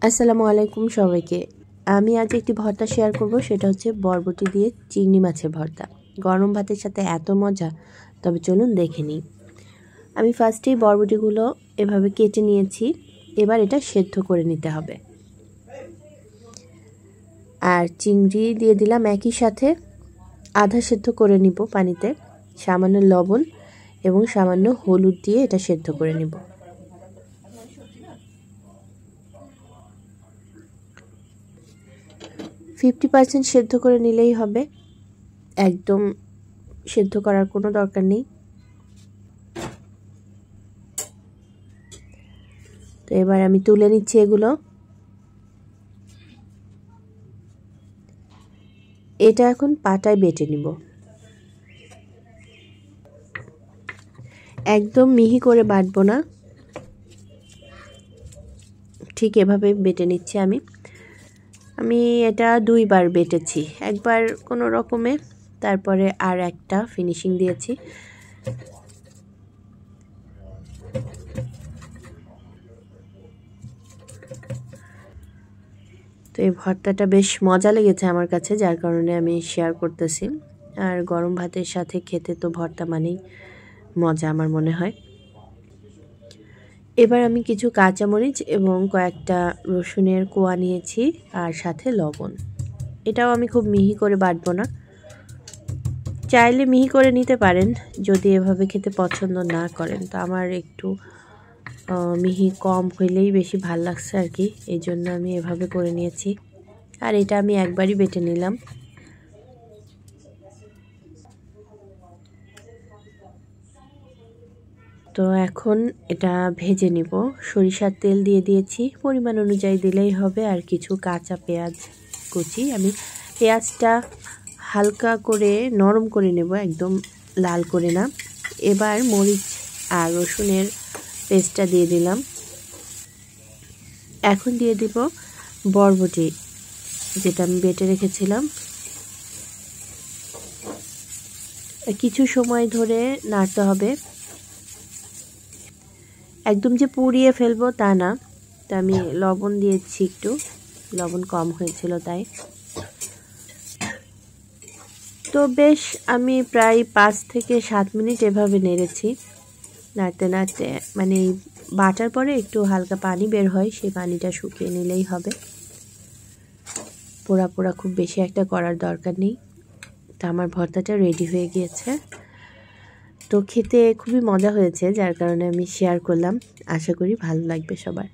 আসসালামু আলাইকুম সবাইকে। আমি আজ একটি ভর্তা শেয়ার করব, সেটা হচ্ছে বরবটি দিয়ে চিংড়ি মাছের ভর্তা। গরম ভাতের সাথে এত মজা, তবে চলুন দেখে নিই। আমি ফার্স্টেই বরবটিগুলো এভাবে কেটে নিয়েছি। এবার এটা সেদ্ধ করে নিতে হবে। আর চিংড়ি দিয়ে দিলাম একই সাথে, আধা সেদ্ধ করে নিব পানিতে। সামান্য লবণ এবং সামান্য হলুদ দিয়ে এটা সেদ্ধ করে নিব। ফিফটি 50% সেদ্ধ করে নিলেই হবে, একদম সেদ্ধ করার কোনো দরকার নেই। তো এবার আমি তুলে নিচ্ছি এগুলো। এটা এখন পাটায় বেটে নিব। একদম মিহি করে বাটবো না, ঠিক এভাবে বেটে নিচ্ছি আমি এটা 2 বার বেটেছি। একবার কোনো রকমে, তারপরে আর একটা ফিনিশিং দিয়েছি। তো এই ভর্তাটা বেশ মজা লেগেছে আমার কাছে, যার কারণে আমি শেয়ার করতেছি। আর গরম ভাতের সাথে খেতে তো ভর্তা মানেই মজা আমার মনে হয়। এবার আমি কিছু কাঁচামরিচ এবং কয়েকটা রসুনের কোয়া নিয়েছি, আর সাথে লবণ। এটাও আমি খুব মিহি করে বাটবো না, চাইলে মিহি করে নিতে পারেন যদি এভাবে খেতে পছন্দ না করেন। তো আমার একটু মিহি কম হইলেই বেশি ভাল লাগছে আর কি, এই জন্য আমি এভাবে করে নিয়েছি। আর এটা আমি একবারই বেটে নিলাম। তো এখন এটা ভেজে নিব। সরিষার তেল দিয়ে দিয়েছি, পরিমাণ অনুযায়ী দিলেই হবে। আর কিছু কাঁচা পেঁয়াজ কুচি, আমি পেঁয়াজটা হালকা করে নরম করে নেব, একদম লাল করে না। এবার মরিচ আর রসুনের পেস্টটা দিয়ে দিলাম। এখন দিয়ে দিব বরবটি, যেটা আমি বেটে রেখেছিলাম। কিছু সময় ধরে নাড়তে হবে, একদম যে পুড়িয়ে ফেলবো তা না। তো আমি লবণ দিয়েছি, একটু লবণ কম হয়েছিল তাই। তো বেশ আমি প্রায় 5 থেকে 7 মিনিট এভাবে নেড়েছি। নাড়তে নাড়তে মানে বাটার পরে একটু হালকা পানি বের হয়, সেই পানিটা শুকিয়ে নিলেই হবে। পোড়া পোড়া খুব বেশি একটা করার দরকার নেই। তো আমার ভর্তাটা রেডি হয়ে গিয়েছে। তো খেতে খুবই মজা হয়েছে, যার কারণে আমি শেয়ার করলাম। আশা করি ভালো লাগবে সবার।